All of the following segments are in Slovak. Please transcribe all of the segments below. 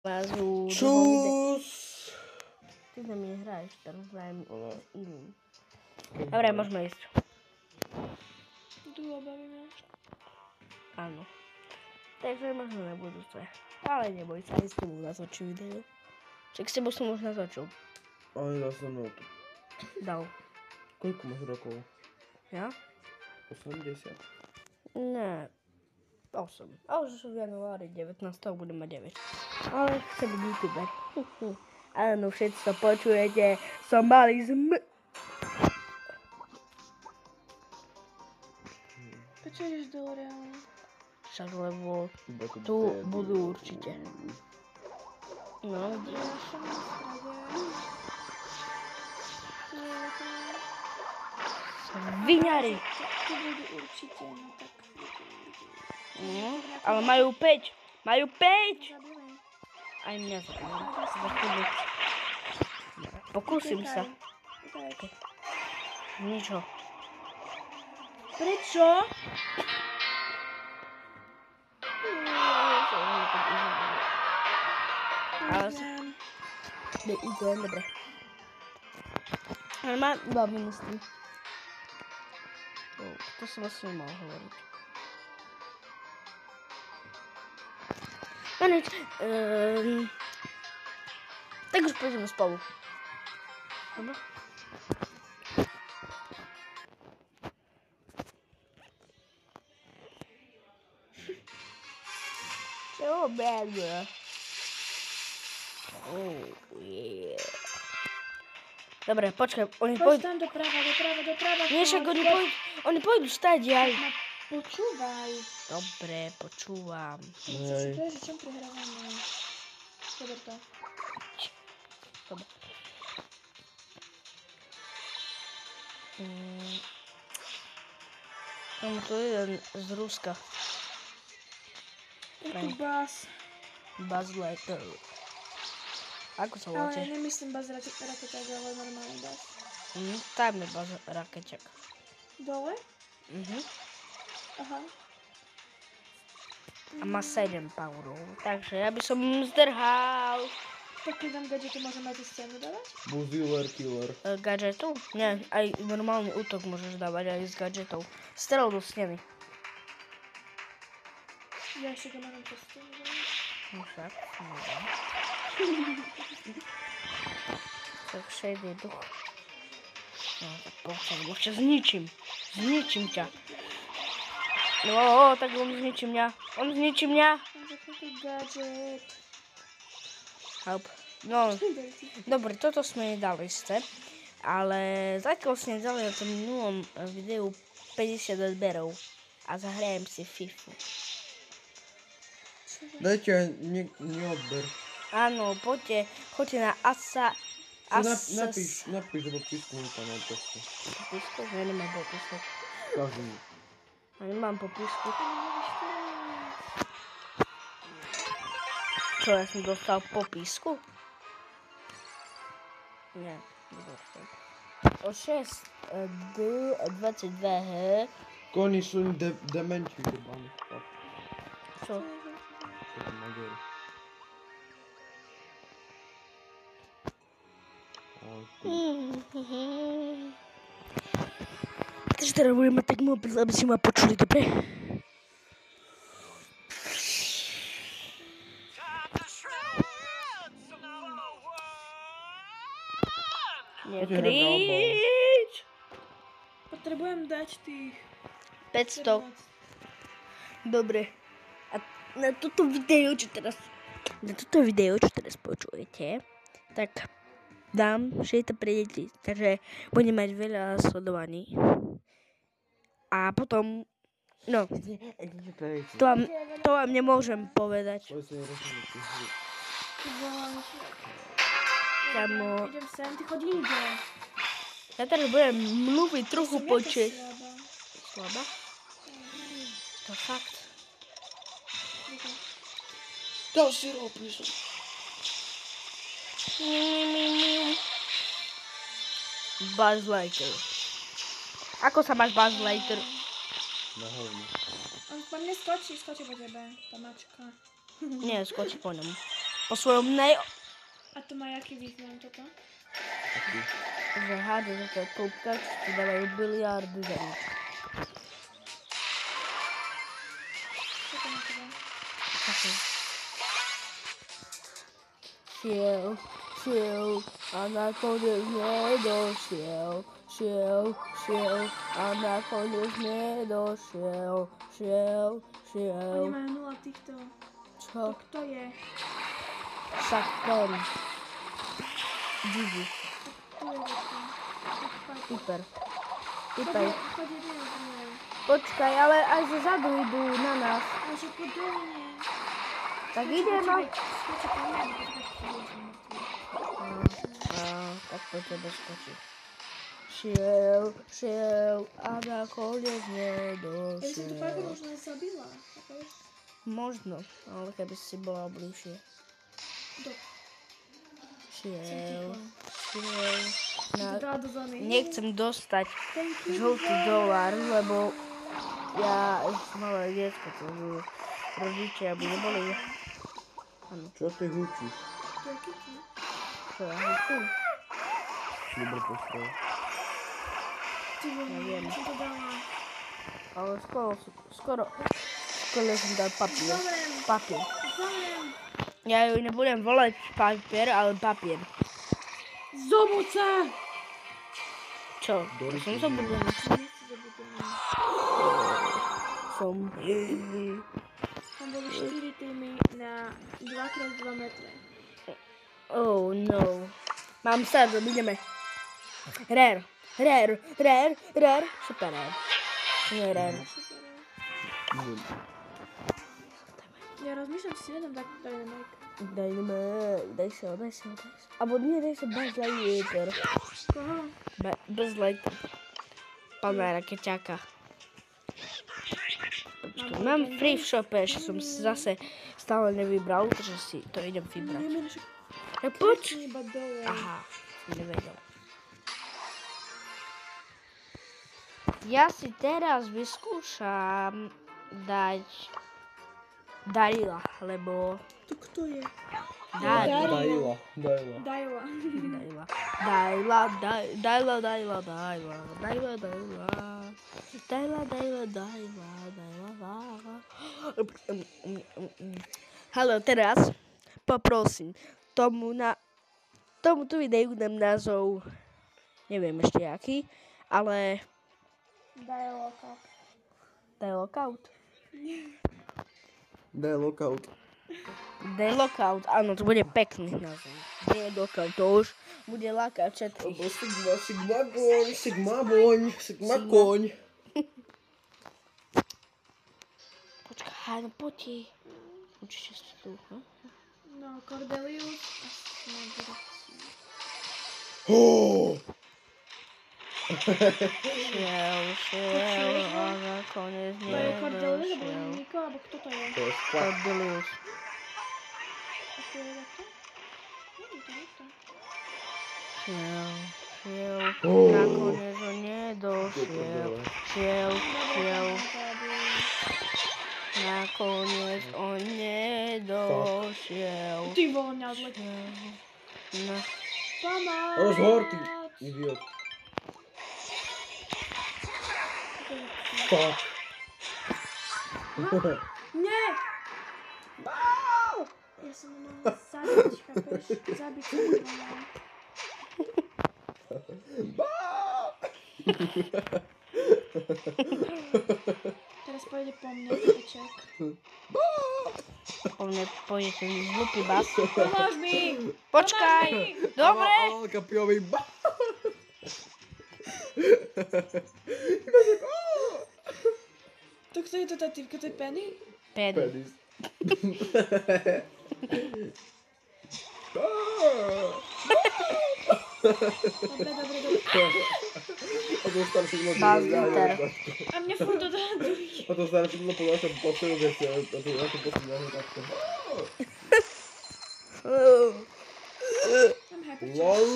Mazu, Čus! Ty na mne hráš, teraz hrajem s iným. Dobre, môžeme ísť. Tu obavíme. Áno. Takže možno na budúce. Ale neboj sa, aj s tebou natočím video. Však s tebou som už natočil. Ale dal som mnou to. Dal. Koľko máš rokov? Ja? 80? Ne. 8. A už v januári 19. budem mať 9. Ale chcem byť youtuber. Áno, všetci to počujete. Som malý Prečo ideš dole reálne? Však lebo tu budú určite. No, Ja som na strade. Sviňari. Tu budú určite, no tak. Ale majú 5. Majú 5. Zabijeme. Aj mňa zabijú. Pokúsim sa. Utekaj. Ničo. Prečo? Ale idem, dobre. Ale mám baví, myslím. To som vlastne mal hovoriť. No nič. Tak už pôjdeme spolu. Dobre? Čo bebe? Oh, yeah. Dobre, počkaj, oni Poď pôjdu... tam doprava. Nie, však oni pôjdu stať aj. No, počúvaj. Dobre, počúvam. To je, že čom prehrávame. Dobre to. Dobre. To je jeden z Ruska. Je tu Buzz. Buzz Lightyear. Ako sa Ale voláte? nemyslím Buzz raketák, ale normálny Buzz. Tam je Buzz Rakeťak. Dole? Aha. A má 7 powerov. Takže ja by som zdrhal. Tak keď dám gadgetu, môžem aj tú stenu dávať? Buziller killer. Gadžetov? Nie, aj normálny útok môžeš dávať aj z gadžetov. Strel do steny. Ja ešte to mám tú stenu dávať. No však, neviem. Tak šedý duch. No tak poď, ešte zničím ťa. No, tak on zničí mňa. Mám taký gadget. Help. No, dobre, toto sme nedali ste. Ale zatiaľ sme dali na tom minulom videu 50 odberov. A zahrajem si FIFU. Dajte neodber. Áno, choďte na Asa... Napíš do popisku tam na popisku. Popisku? Ja nemám popisku. Každý. Ja nemám popisku. Čo, ja som dostal popisku? Nie, nedostal. O 6 D22 H. Koni sú dementi jebani. Čo? To tam nagore. Takže teraz budem mať tak mobil, aby si ma počuli, dobre? Nekrič! Potrebujem dať tých... 500. Dobre. A na toto video, čo teraz počujete, tak dám, že je to pre deti. Takže budem mať veľa sledovaní. A potom, no, to vám nemôžem povedať. Kamo, Idem sem, ty chodí inde. ja teraz budem mluviť trochu počuť. Slaba? To fakt. To si robíš. Buzz Lightyear. Ako sa máš, Buzz Lightyear? Na hovno. On po mne skočí po tebe, tá mačka. Nie, skočí po ňom. po svojom A to má jaký význam toto? Taký. že háde za to klubka, čo ti dávajú biliardy za nič. Čo to má teda? Také. Šiel a nakoniec nedošiel. Šiel a nakoniec nedošiel. Šiel. Oni majú 0 týchto. Čo? To kto je? Však ten. Gigi. Kto je to? Piper. Chodí jeden. Počkaj, ale aj zo zadu idú na nás. Ale že podobne. Tak ideme. Skočí po mňa, Tak po tebe skočí. Šiel a nakoniec ja by som to fakt nedošiel. možno aj zabila. chápeš? Možno, ale keby si bola bližšie. Do. Šiel. To dala do zóny. Nechcem dostať Thank you, žltý dolár, lebo ja ešte malé diecko, to rodičia by neboli. Čo ty hučíš? To je kitty. Čo ja hovorím? Dobre postrel. Ty vole, Neviem. čo to dala? Ale skoro som dal papier. Zomrem. Ja ju nebudem volať papier, ale papier. Zobuce! Čo? Som sa budem. Tam boli 4 týmy na 2x2 metre. Oh no. Mám srdce, ideme. Rare. Super rare. Nie rare. Ja rozmýšľam, či si nedám tak Dynamite. Daj sa. Abo nie, daj sa Buzz Lightyear. Koho? Buzz Lightyear. Pana rakeťáka. Počkaj, mám free v shope, ešte som si zase stále nevybral, takže si to idem vybrať. Tak poď. Iba dole. Aha, som nevedel. Ja si teraz vyskúšam dať Darila, lebo Tu kto je? Dajla. Dajla. Haló, teraz poprosím tomuto videu dám názov, neviem ešte aký, ale Daj lockout. Daj lockout, áno, to bude pekný názov. Nie lockout, to už bude lákať všetkých. Sigma koň. Počkaj, no poď. Určite si tu, no? No, Cordelius. Šiel, a nakoniec To je Cordelius, alebo nedošiel. Niko, alebo kto to je? To je squad. Cordelius. A to je takto? Nie, to je to. Šiel, nakoniec ho nedošiel. Šiel, nakoniec on nedošiel. Ty vole, mňa odletí. No. Pomoc! Rozhovor, ty idiot. Fuck. Nie! Ja som ho mala zabiť, chápeš? Zabiť som ho mala. Teraz pôjde po mne, peček. Po mne pôjde ten hlupý bas. Pomôž mi! Počkaj! Dobre! Alka pijový To kto je to tá typka? To je Penny? Penny. penis. Dobre. A to staré všechno Buzz Lightyear. A mňa furt odhaduj. A to staré všechno podľa sa poslednú veci, ale to ja to poslednú takto. Mám hypercharge. LOL.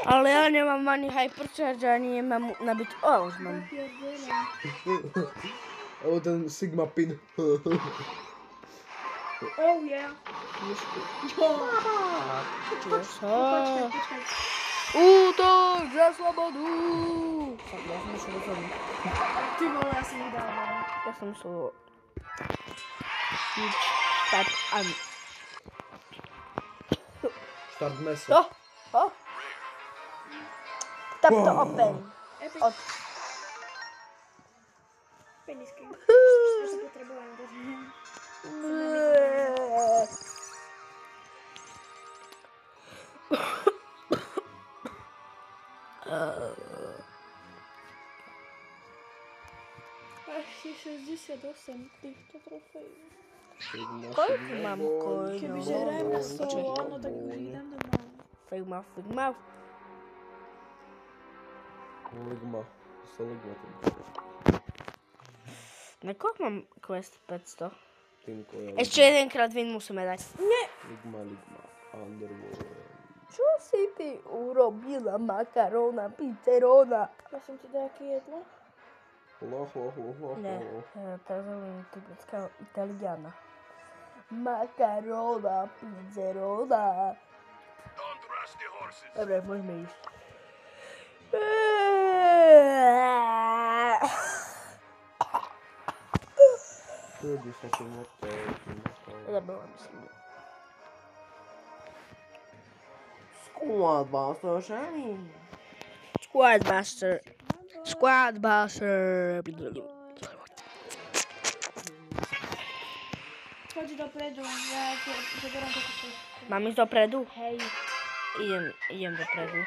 Ale ja nemám ani hypercharge, ani nemám nabit. O, už mám. Pierdele. Alebo ten Sigma pin. Oh yeah. Jo. Počkaj. Útok za slobodu! Tak, ja som myslel, že Ty vole, ja som vydával. ja som myslel... Start an... Start meso. Tap to open. Epic. Od... Penisky. Ja to potrebujem. Ešte 68 týchto trofejí. Koľko mám coinov? Kebyže hrajem na solo, no tak už idem domov. Figma. Ligma. Ligma. Na koľko mám quest 500? Tinko, ja. Ešte jedenkrát win musíme dať. Nie! Ligma. Underworld. Čo si ty urobila, makarona, pizzerona? Ja som ti nejaké jedlo? Ne, teraz hovorím typická italiana. Makarona, pizzerona. Dobre, môžeme ísť. Kedy sa tu motor. Zabila by som. Squad Buster Shiny. Squad Buster. Choď dopredu, ja zoberám toto všetko. Mám ísť dopredu? Hej. Idem dopredu.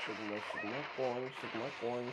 Sigma coin.